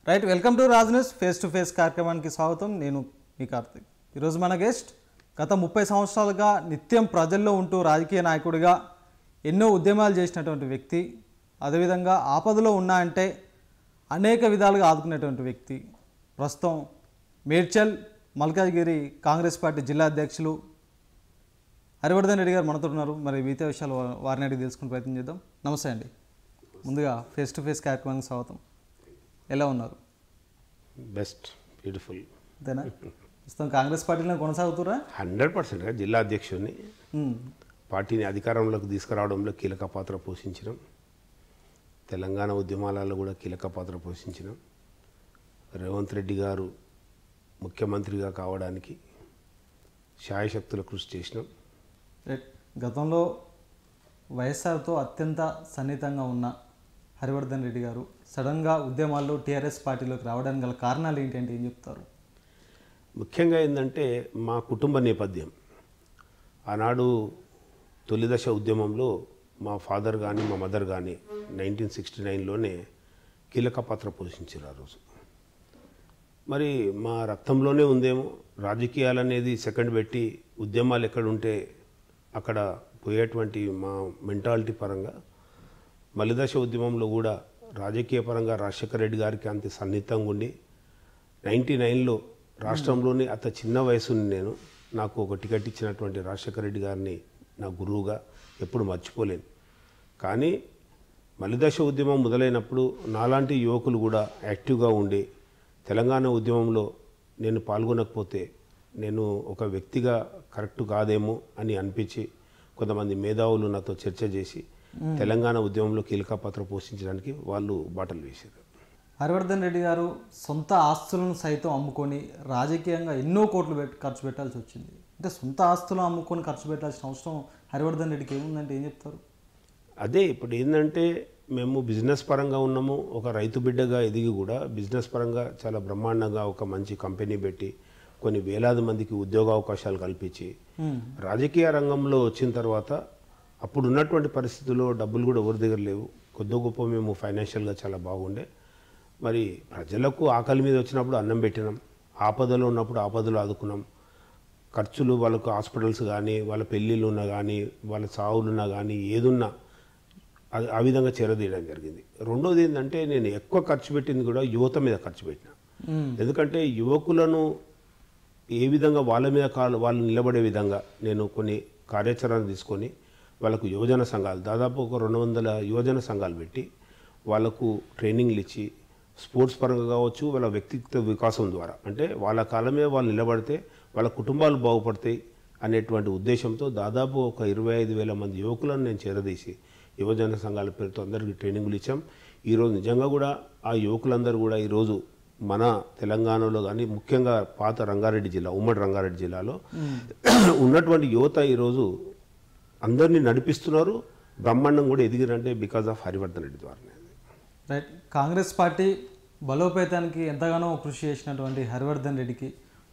Right, welcome to Raj news face to face కార్యక్రమానికి స్వాగతం. నేను మీ కార్తిక్. ఈరోజు మన గెస్ట్ గత 30 సంవత్సరాలుగా నిత్యం ప్రజల్లో ఉంటూ రాజకీయ నాయకుడిగా ఎన్నో ఉద్యమాలు చేసినటువంటి వ్యక్తి, అదేవిధంగా ఆపదలో ఉన్నా అంటే అనేక విధాలుగా ఆదుకునేటువంటి వ్యక్తి. ప్రస్తుతం మేడ్చల్ మల్కాజ్గిరి కాంగ్రెస్ పార్టీ జిల్లా అధ్యక్షులు హరివర్ధన్ రెడ్డి గారు మనతో ఉన్నారు. మరి మిగతా విషయాలు వారిని అడిగి తెలుసుకునే ప్రయత్నం చేద్దాం. నమస్తే అండి. ముందుగా ఫేస్ టు ఫేస్ కార్యక్రమానికి స్వాగతం. ఎలా ఉన్నారు? Best, beautiful. అంతేనా? ప్రస్తుతం కాంగ్రెస్ పార్టీలో కొనసాగుతురా? 100% జిల్లా అధ్యక్షుడిని. పార్టీని అధికారంలోకి తీసుకురావడంలో కీలక పాత్ర పోషించడం, తెలంగాణ ఉద్యమాలలో కూడా కీలక పాత్ర పోషించడం, రేవంత్ రెడ్డి గారు ముఖ్యమంత్రిగా కావడానికి శాయశక్తుల కృషి చేసినాం. గతంలో వైఎస్ఆర్తో అత్యంత సన్నిహితంగా ఉన్న హరివర్ధన్ రెడ్డి గారు సడన్గా ఉద్యమాల్లో టీఆర్ఎస్ పార్టీలోకి రావడానికి గల కారణాలు ఏంటంటే ఏం చెప్తారు? ముఖ్యంగా ఏంటంటే మా కుటుంబ నేపథ్యం. ఆనాడు తొలిదశ ఉద్యమంలో మా ఫాదర్ కానీ మా మదర్ కానీ 1969లోనే కీలక పాత్ర పోషించారు. ఆ రోజు మరి మా రక్తంలోనే ఉందేమో. రాజకీయాలు అనేది సెకండ్ పెట్టి ఉద్యమాలు ఎక్కడుంటే అక్కడ పోయేటువంటి మా మెంటాలిటీ పరంగా మలిదశ ఉద్యమంలో కూడా రాజకీయ పరంగా రాజశేఖర రెడ్డి గారికి అంత సన్నిహితంగా ఉండి 99లో రాష్ట్రంలోని అత చిన్న వయసుని నేను నాకు ఒక టికెట్ ఇచ్చినటువంటి రాజశేఖర రెడ్డి గారిని నా గురువుగా ఎప్పుడు మర్చిపోలేను. కానీ మలిదశ ఉద్యమం మొదలైనప్పుడు నాలాంటి యువకులు కూడా యాక్టివ్గా ఉండి తెలంగాణ ఉద్యమంలో నేను పాల్గొనకపోతే నేను ఒక వ్యక్తిగా కరెక్ట్ కాదేమో అని అనిపించి కొంతమంది మేధావులు నాతో చర్చ చేసి తెలంగాణ ఉద్యమంలో కీలక పాత్ర పోషించడానికి వాళ్ళు బాటలు వేశారు. హరివర్ధన్ రెడ్డి గారు సొంత ఆస్తులను సైతం అమ్ముకొని రాజకీయంగా ఎన్నో కోట్లు ఖర్చు పెట్టాల్సి వచ్చింది. అంటే సొంత ఆస్తులను అమ్ముకొని ఖర్చు పెట్టాల్సిన అవసరం హరివర్ధన్ రెడ్డికి ఏముందంటే ఏం చెప్తారు? అదే ఇప్పుడు ఏంటంటే మేము బిజినెస్ పరంగా ఉన్నాము. ఒక రైతు బిడ్డగా ఎదిగి కూడా బిజినెస్ పరంగా చాలా బ్రహ్మాండంగా ఒక మంచి కంపెనీ పెట్టి కొన్ని వేలాది మందికి ఉద్యోగ అవకాశాలు కల్పించి రాజకీయ రంగంలో వచ్చిన తర్వాత అప్పుడు ఉన్నటువంటి పరిస్థితుల్లో డబ్బులు కూడా ఎవరి దగ్గర లేవు. కొద్ది గొప్ప మేము ఫైనాన్షియల్గా చాలా బాగుండే. మరి ప్రజలకు ఆకలి మీద వచ్చినప్పుడు అన్నం పెట్టినాం, ఆపదలో ఉన్నప్పుడు ఆపదలు ఆదుకున్నాం. ఖర్చులు వాళ్ళకు హాస్పిటల్స్ కానీ వాళ్ళ పెళ్ళిళ్ళు ఉన్నా కానీ వాళ్ళ సావులున్నా కానీ ఏదున్నా ఆ విధంగా చేరదీయడం జరిగింది. రెండోది ఏంటంటే నేను ఎక్కువ ఖర్చు పెట్టింది కూడా యువత మీద ఖర్చు పెట్టిన. ఎందుకంటే యువకులను ఏ విధంగా వాళ్ళ మీద వాళ్ళు నిలబడే విధంగా నేను కొన్ని కార్యాచరణ తీసుకొని వాళ్ళకు యువజన సంఘాలు దాదాపు ఒక 200 యువజన సంఘాలు పెట్టి వాళ్ళకు ట్రైనింగ్లు ఇచ్చి స్పోర్ట్స్ పరంగా కావచ్చు వాళ్ళ వ్యక్తిత్వ వికాసం ద్వారా అంటే వాళ్ళ కాళ్ళ మీద వాళ్ళు నిలబడితే వాళ్ళ కుటుంబాలు బాగుపడతాయి అనేటువంటి ఉద్దేశంతో దాదాపు ఒక 25,000 మంది యువకులను నేను చేరదీసి యువజన సంఘాల పేరుతో అందరికీ ట్రైనింగ్లు ఇచ్చాం. ఈరోజు నిజంగా కూడా ఆ యువకులందరూ కూడా ఈరోజు మన తెలంగాణలో కానీ ముఖ్యంగా పాత రంగారెడ్డి జిల్లా ఉమ్మడి రంగారెడ్డి జిల్లాలో ఉన్నటువంటి యువత ఈరోజు అందరినీ నడిపిస్తున్నారు. బ్రహ్మాండం కూడా ఎదిగిరంటే బికాజ్ ఆఫ్ హరివర్ధన్ రెడ్డి ద్వారానే. రైట్, కాంగ్రెస్ పార్టీ బలోపేతానికి ఎంతగానో కృషి చేసినటువంటి హరివర్ధన్ రెడ్డికి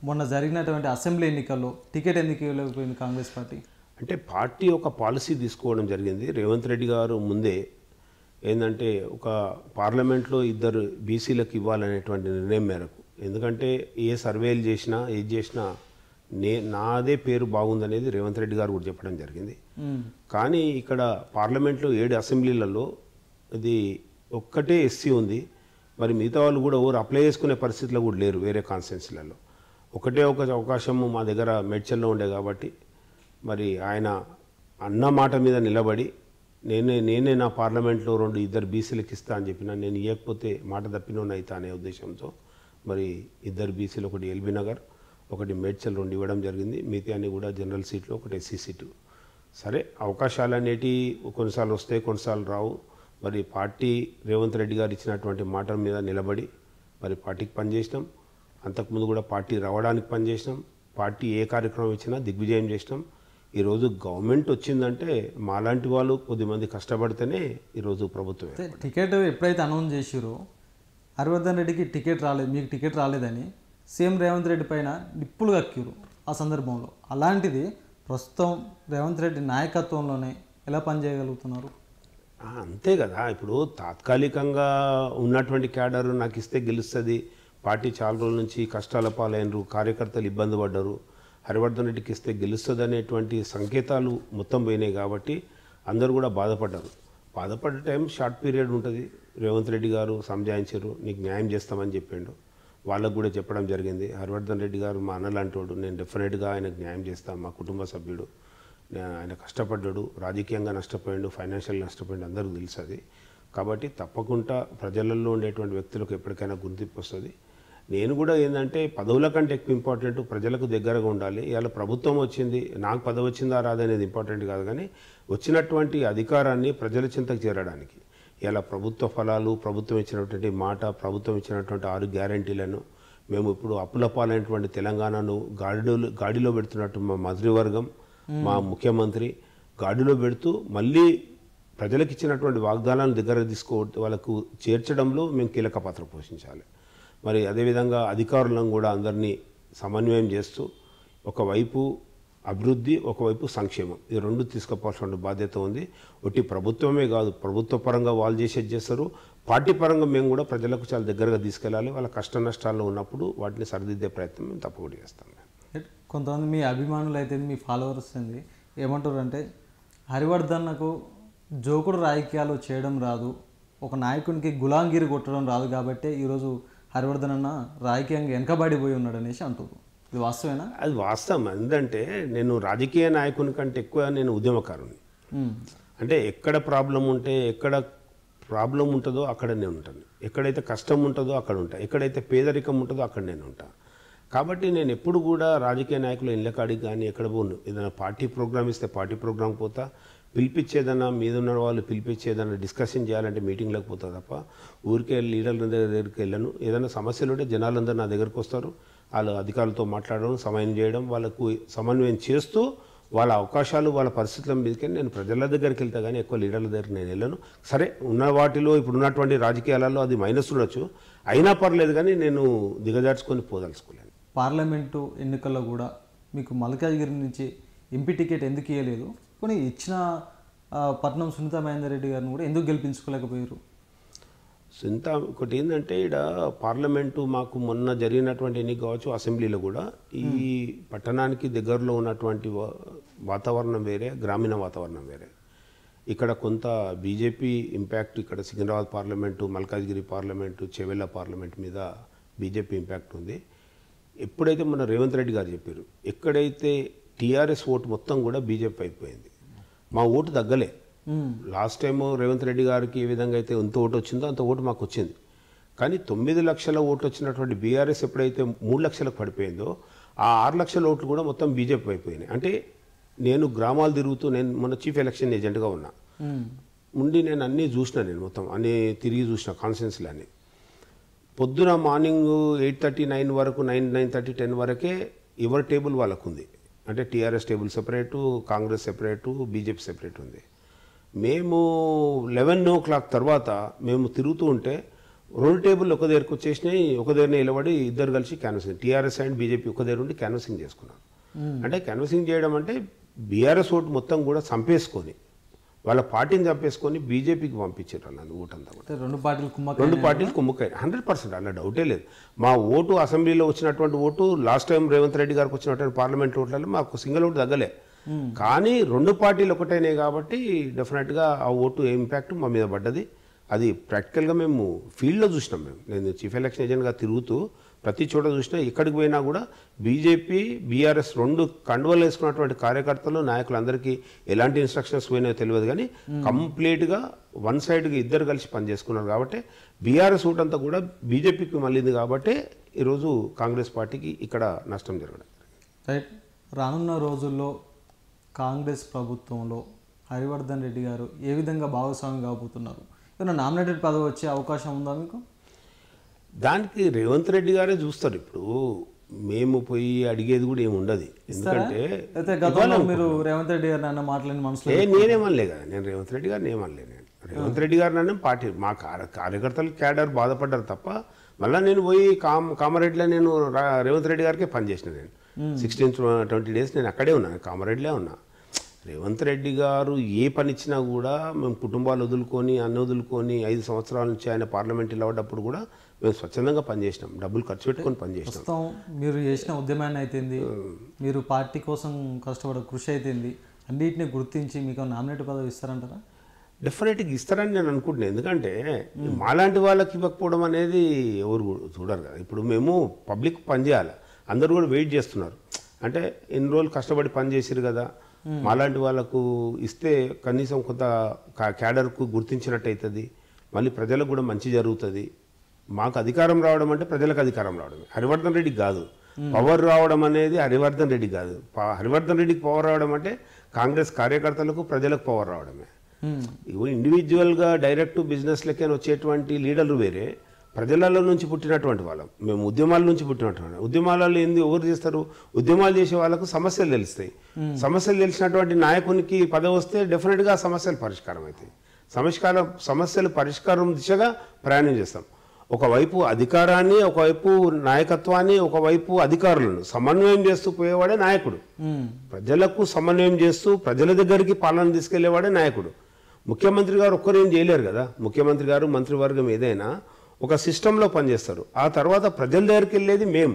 మొన్న జరిగినటువంటి అసెంబ్లీ ఎన్నికల్లో టికెట్ ఎందుకు ఇవ్వలేకపోయింది కాంగ్రెస్ పార్టీ? అంటే పార్టీ ఒక పాలసీ తీసుకోవడం జరిగింది. రేవంత్ రెడ్డి గారు ముందే ఏంటంటే ఒక పార్లమెంట్లో 2 బీసీలకు ఇవ్వాలనేటువంటి నిర్ణయం మేరకు, ఎందుకంటే ఏ సర్వేలు చేసినా ఏది చేసినా నాదే పేరు బాగుందనేది రేవంత్ రెడ్డి గారు కూడా చెప్పడం జరిగింది. కానీ ఇక్కడ పార్లమెంట్లో 7 అసెంబ్లీలలో ఇది ఒక్కటే ఎస్సీ ఉంది. మరి మిగతా వాళ్ళు కూడా ఎవరు అప్లై చేసుకునే పరిస్థితిలో కూడా లేరు. వేరే కాన్స్టిట్యున్సీలలో ఒకటే ఒక అవకాశము మా దగ్గర మేడ్చల్లో ఉండే కాబట్టి మరి ఆయన అన్న మాట మీద నిలబడి నేనే నా పార్లమెంట్లో 2 బీసీలకు ఇస్తా అని చెప్పిన. నేను ఇవ్వకపోతే మాట తప్పినోని అవుతా అనే ఉద్దేశంతో మరి 2 బీసీలు, ఒకటి ఎల్బీ నగర్, ఒకటి మేడ్చల్ 2 ఇవ్వడం జరిగింది. మిగతా అన్ని కూడా జనరల్ సీట్లు, ఒకటి ఎస్సీ సీటు. సరే, అవకాశాలు అనేటివి కొన్నిసార్లు వస్తాయి, కొన్నిసార్లు రావు. మరి పార్టీ రేవంత్ రెడ్డి గారు ఇచ్చినటువంటి మాట మీద నిలబడి మరి పార్టీకి పనిచేసినాం. అంతకుముందు కూడా పార్టీ రావడానికి పనిచేసినాం. పార్టీ ఏ కార్యక్రమం ఇచ్చినా దిగ్విజయం చేసినాం. ఈరోజు గవర్నమెంట్ వచ్చిందంటే మాలాంటి వాళ్ళు కొద్దిమంది కష్టపడితేనే ఈరోజు ప్రభుత్వం. టికెట్ ఎప్పుడైతే అనౌన్స్ చేసిరో హరివర్ధన్ రెడ్డికి టికెట్ రాలేదు, మీకు టికెట్ రాలేదని సీఎం రేవంత్ రెడ్డి పైన నిప్పులు కక్కిరు ఆ సందర్భంలో. అలాంటిది ప్రస్తుతం రేవంత్ రెడ్డి నాయకత్వంలోనే ఎలా పనిచేయగలుగుతున్నారు? అంతే కదా. ఇప్పుడు తాత్కాలికంగా ఉన్నటువంటి క్యాడర్ నాకు ఇస్తే గెలుస్తుంది, పార్టీ చాలా రోజుల నుంచి కష్టాల పాలైనరు, కార్యకర్తలు ఇబ్బంది పడ్డారు, హరివర్ధన్ రెడ్డికి ఇస్తే గెలుస్తుంది అనేటువంటి సంకేతాలు మొత్తం పోయినాయి కాబట్టి అందరూ కూడా బాధపడ్డారు. బాధపడ్డ టైం షార్ట్ పీరియడ్ ఉంటుంది. రేవంత్ రెడ్డి గారు సంజాయించారు, నీకు న్యాయం చేస్తామని చెప్పిండు. వాళ్ళకు కూడా చెప్పడం జరిగింది. హరివర్ధన్ రెడ్డి గారు మా అన్నలాంటి వాడు, నేను డెఫినెట్గా ఆయనకు న్యాయం చేస్తాను, మా కుటుంబ సభ్యుడు, ఆయన కష్టపడ్డాడు, రాజకీయంగా నష్టపోయాడు, ఫైనాన్షియల్ నష్టపోయాడు, అందరికీ తెలుసు అది. కాబట్టి తప్పకుండా ప్రజలలో ఉండేటువంటి వ్యక్తులకు ఎప్పటికైనా గుర్తింపు వస్తుంది. నేను కూడా ఏంటంటే పదవుల కంటే ఎక్కువ ఇంపార్టెంట్ ప్రజలకు దగ్గరగా ఉండాలి. ఇవాళ ప్రభుత్వం వచ్చింది, నాకు పదవి వచ్చిందా రాదనేది ఇంపార్టెంట్ కాదు, కానీ వచ్చినటువంటి అధికారాన్ని ప్రజల చింతకు చేరడానికి ఇలా ప్రభుత్వ ఫలాలు, ప్రభుత్వం ఇచ్చినటువంటి మాట, ప్రభుత్వం ఇచ్చినటువంటి 6 గ్యారంటీలను మేము ఇప్పుడు అప్పుల పాలైనటువంటి తెలంగాణను గాడిలో పెడుతున్నట్టు మా మంత్రివర్గం, మా ముఖ్యమంత్రి గాడిలో పెడుతూ మళ్ళీ ప్రజలకు ఇచ్చినటువంటి వాగ్దానాలను దగ్గర వాళ్ళకు చేర్చడంలో మేము కీలక పాత్ర పోషించాలి. మరి అదేవిధంగా అధికారులను కూడా అందరినీ సమన్వయం చేస్తూ ఒకవైపు అభివృద్ధి, ఒకవైపు సంక్షేమం, ఈ రెండు తీసుకుపోవాల్సిన బాధ్యత ఉంది. ఒకటి ప్రభుత్వమే కాదు, ప్రభుత్వ పరంగా వాళ్ళు చేసేది చేస్తారు, పార్టీ పరంగా మేము కూడా ప్రజలకు చాలా దగ్గరగా తీసుకెళ్ళాలి. వాళ్ళ కష్ట నష్టాల్లో ఉన్నప్పుడు వాటిని సరిదిద్దే ప్రయత్నం మేము తప్పకుండా చేస్తాం. కొంతమంది మీ అభిమానులు అయితే, మీ ఫాలోవర్స్ అండి ఏమంటారు అంటే, హరివర్ధన్కు జోకుడు రాజకీయాలు చేయడం రాదు, ఒక నాయకునికి గులాంగిరి కొట్టడం రాదు, కాబట్టి ఈరోజు హరివర్ధన్ అన్న రాజకీయంగా వెనకబడిపోయి ఉన్నాడు అనేసి అంటారు. ఇది వాస్తవేనా? అది వాస్తవం. ఎందుకంటే నేను రాజకీయ నాయకుని కంటే ఎక్కువ నేను ఉద్యమకారుని. అంటే ఎక్కడ ప్రాబ్లం ఉంటే, ఎక్కడ ప్రాబ్లం ఉంటుందో అక్కడ నేను ఉంటాను, ఎక్కడైతే కష్టం ఉంటుందో అక్కడ ఉంటాను, ఎక్కడైతే పేదరికం ఉంటుందో అక్కడ నేను ఉంటాను. కాబట్టి నేను ఎప్పుడు కూడా రాజకీయ నాయకులు ఇళ్ళకాడికి కానీ ఎక్కడ పోను. ఏదైనా పార్టీ ప్రోగ్రామ్ ఇస్తే పార్టీ ప్రోగ్రామ్ పోతా, పిలిపించేదన్నా మీద ఉన్న వాళ్ళు పిలిపించేదన్నా డిస్కషన్ చేయాలంటే మీటింగ్లకు పోతా తప్ప ఊరికే లీడర్ల దగ్గరికి వెళ్ళను. ఏదైనా సమస్యలు ఉంటే జనాలందరూ నా దగ్గరికి వస్తారు, వాళ్ళు అధికారులతో మాట్లాడడం, సమన్వయం చేయడం, వాళ్ళకు సమన్వయం చేస్తూ వాళ్ళ అవకాశాలు, వాళ్ళ పరిస్థితుల మీదకి నేను ప్రజల దగ్గరికి వెళ్తా, కానీ ఎక్కువ లీడర్ల దగ్గరికి నేను వెళ్ళను. సరే, ఉన్న వాటిలో ఇప్పుడు ఉన్నటువంటి రాజకీయాలలో అది మైనస్ ఉండొచ్చు, అయినా పర్లేదు, కానీ నేను దిగజార్చుకొని పోదలుచుకోలేను. పార్లమెంటు ఎన్నికల్లో కూడా మీకు మల్కాజ్గిరి నుంచి ఎంపీ టికెట్ ఎందుకు ఇవ్వలేదు, కొన్ని ఇచ్చిన పట్నం సునీత మహేందర్ రెడ్డి గారిని కూడా ఎందుకు గెలిపించుకోలేకపోయారు? సునీత ఒకటి ఏంటంటే, ఇక్కడ పార్లమెంటు మాకు మొన్న జరిగినటువంటి ఎన్నిక కావచ్చు, అసెంబ్లీలో కూడా ఈ పట్టణానికి దగ్గరలో ఉన్నటువంటి వాతావరణం వేరే, గ్రామీణ వాతావరణం వేరే. ఇక్కడ కొంత బీజేపీ ఇంపాక్ట్, ఇక్కడ Secunderabad parliament, Malkajgiri parliament, Chevella parliament మీద బీజేపీ ఇంపాక్ట్ ఉంది. ఎప్పుడైతే మన రేవంత్ రెడ్డి గారు చెప్పారు, ఎక్కడైతే టీఆర్ఎస్ ఓటు మొత్తం కూడా బీజేపీ అయిపోయింది, మా ఓటు తగ్గలే. లాస్ట్ టైం రేవంత్ రెడ్డి గారికి ఏ విధంగా అయితే ఎంత ఓటు వచ్చిందో అంత ఓటు మాకు వచ్చింది. కానీ 9 లక్షల ఓటు వచ్చినటువంటి బీఆర్ఎస్ ఎప్పుడైతే 3 లక్షలకు పడిపోయిందో, ఆ 6 లక్షల ఓట్లు కూడా మొత్తం బీజేపీ అయిపోయినాయి. అంటే నేను గ్రామాలు తిరుగుతూ, నేను మొన్న చీఫ్ ఎలక్షన్ ఏజెంట్గా ఉన్నా, ఉండి నేను అన్నీ చూసిన, నేను మొత్తం అన్నీ తిరిగి చూసిన కాన్స్టిట్యున్సీలు అన్నీ. పొద్దున మార్నింగ్ 8:30-9 వరకు, 9:30, 10 వరకే ఎవరి టేబుల్ వాళ్ళకు ఉంది. అంటే TRS table separate, Congress separate, BJP separate ఉంది. మేము 11 o'clock తర్వాత మేము తిరుగుతూ ఉంటే 2 టేబుల్ ఒక దగ్గరకు వచ్చేసినాయి, ఒక దగ్గర నిలబడి ఇద్దరు కలిసి క్యాన్వసింగ్, టీఆర్ఎస్ అండ్ బీజేపీ ఒక దగ్గర ఉండి క్యాన్వసింగ్ చేసుకున్నారు. అంటే క్యాన్వసింగ్ చేయడం అంటే బీఆర్ఎస్ ఓటు మొత్తం కూడా చంపేసుకొని, వాళ్ళ పార్టీని చంపేసుకొని బీజేపీకి పంపించారు వాళ్ళని ఓటంతా కూడా. 2 పార్టీలు కుమ్ముకాయి 100%, అలా డౌటే లేదు. మా ఓటు అసెంబ్లీలో వచ్చినటువంటి vote, last time Revanth Reddy గారికి వచ్చినటువంటి పార్లమెంట్ ఓట్లలో మాకు సింగిల్ ఓటు తగ్గలే. కానీ 2 పార్టీలు ఒకటైనాయి కాబట్టి డెఫినెట్గా ఆ ఓటు ఇంపాక్ట్ మా మీద పడ్డది. అది ప్రాక్టికల్గా మేము ఫీల్డ్లో చూసినాం. నేను చీఫ్ ఎలక్షన్ ఏజెంట్గా తిరుగుతూ ప్రతి చోట చూసినా, ఎక్కడికి పోయినా కూడా బీజేపీ, బీఆర్ఎస్ 2 కండువలు వేసుకున్నటువంటి కార్యకర్తలు, నాయకులందరికీ ఎలాంటి ఇన్స్ట్రక్షన్స్ పోయినాయో తెలియదు, కానీ కంప్లీట్గా వన్ సైడ్గా ఇద్దరు కలిసి పనిచేసుకున్నారు. కాబట్టి బీఆర్ఎస్ ఓటు అంతా కూడా బీజేపీకి మళ్ళీంది, కాబట్టి ఈరోజు కాంగ్రెస్ పార్టీకి ఇక్కడ నష్టం జరగడం. రైట్. రానున్న రోజుల్లో కాంగ్రెస్ ప్రభుత్వంలో హరివర్ధన్ రెడ్డి గారు ఏ విధంగా భాగస్వామి కాబోతున్నారు? ఏదైనా నామినేటెడ్ పదవి వచ్చే అవకాశం ఉందా మీకు? దానికి రేవంత్ రెడ్డి గారే చూస్తారు. ఇప్పుడు మేము పోయి అడిగేది కూడా ఏమి ఉండదు. ఎందుకంటే మీరు రేవంత్ రెడ్డి గారు నన్ను మాట్లాడిన మనసులో నేనేమనలే కదా, నేను రేవంత్ రెడ్డి గారిని ఏమనలే. నేను రేవంత్ రెడ్డి గారు నన్ను పార్టీ, మా కార్యకర్తలు క్యాడర్ బాధపడ్డారు తప్ప, మళ్ళీ నేను పోయి కామారెడ్డిలో నేను రేవంత్ రెడ్డి గారికే పనిచేసిన. నేను 16-20 days నేను అక్కడే ఉన్నాను, కామారెడ్డిలో ఉన్నా. రేవంత్ రెడ్డి గారు ఏ పని ఇచ్చినా కూడా మేము కుటుంబాలు వదులుకొని అన్ని వదులుకొని 5 సంవత్సరాల నుంచి ఆయన పార్లమెంట్ నిలబడ్డప్పుడు కూడా మేము స్వచ్ఛందంగా పనిచేసినాం, డబ్బులు ఖర్చు పెట్టుకొని పనిచేసినాం. ప్రస్తుతం మీరు చేసిన ఉద్యమాన్ని అయితేంది, మీరు పార్టీ కోసం కష్టపడే కృషి అయితేంది, అన్నిటిని గుర్తించి మీకు నామినేట్ పదవి ఇస్తారంటారా? డెఫినెట్గా ఇస్తారని నేను అనుకుంటున్నాను. ఎందుకంటే మాలాంటి వాళ్ళకి ఇవ్వకపోవడం అనేది ఎవరు చూడరు కదా. ఇప్పుడు మేము పబ్లిక్ పనిచేయాలి, అందరూ కూడా వెయిట్ చేస్తున్నారు. అంటే ఎన్ని రోజులు కష్టపడి పనిచేసారు కదా, మాలాంటి వాళ్ళకు ఇస్తే కనీసం కొంత క్యాడర్కు గుర్తించినట్టు అవుతుంది, మళ్ళీ ప్రజలకు కూడా మంచి జరుగుతుంది. మాకు అధికారం రావడం అంటే ప్రజలకు అధికారం రావడమే, హరివర్ధన్ రెడ్డికి కాదు. పవర్ రావడం అనేది హరివర్ధన్ రెడ్డి కాదు. హరివర్ధన్ రెడ్డికి పవర్ రావడం అంటే కాంగ్రెస్ కార్యకర్తలకు ప్రజలకు పవర్ రావడమే. ఇవి ఇండివిజువల్గా డైరెక్ట్ బిజినెస్లకే వచ్చేటువంటి లీడర్లు వేరే, ప్రజలలో నుంచి పుట్టినటువంటి వాళ్ళం మేము, ఉద్యమాల నుంచి పుట్టినటువంటి. ఉద్యమాలలో ఏంది ఎవరు చేస్తారు? ఉద్యమాలు చేసే వాళ్ళకు సమస్యలు తెలుస్తాయి. సమస్యలు తెలిసినటువంటి నాయకునికి పదవి వస్తే డెఫినెట్గా సమస్యలు పరిష్కారం అవుతాయి. సమస్యలు పరిష్కారం దిశగా ప్రయాణం చేస్తాం. ఒకవైపు అధికారాన్ని, ఒకవైపు నాయకత్వాన్ని, ఒకవైపు అధికారులను సమన్వయం చేస్తూ పోయేవాడే నాయకుడు. ప్రజలకు సమన్వయం చేస్తూ ప్రజల దగ్గరికి పాలన తీసుకెళ్లేవాడే నాయకుడు. ముఖ్యమంత్రి గారు ఒక్కరేం చేయలేరు కదా. ముఖ్యమంత్రి గారు మంత్రివర్గం ఏదైనా ఒక సిస్టంలో పనిచేస్తారు. ఆ తర్వాత ప్రజల దగ్గరికి వెళ్ళేది మేము.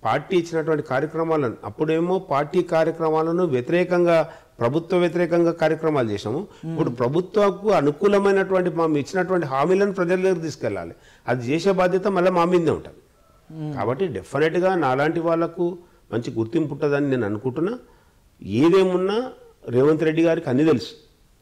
పార్టీ ఇచ్చినటువంటి కార్యక్రమాలను, అప్పుడేమో పార్టీ కార్యక్రమాలను వ్యతిరేకంగా, ప్రభుత్వ వ్యతిరేకంగా కార్యక్రమాలు చేసాము. ఇప్పుడు ప్రభుత్వకు అనుకూలమైనటువంటి మేము ఇచ్చినటువంటి హామీలను ప్రజల దగ్గర తీసుకెళ్ళాలి. అది చేసే బాధ్యత మళ్ళీ మా మీదే ఉంటుంది. కాబట్టి డెఫినెట్గా నాలాంటి వాళ్లకు మంచి గుర్తింపు ఉంటుందని నేను అనుకుంటున్నా. ఏదేమున్నా రేవంత్ రెడ్డి గారికి అన్ని తెలుసు.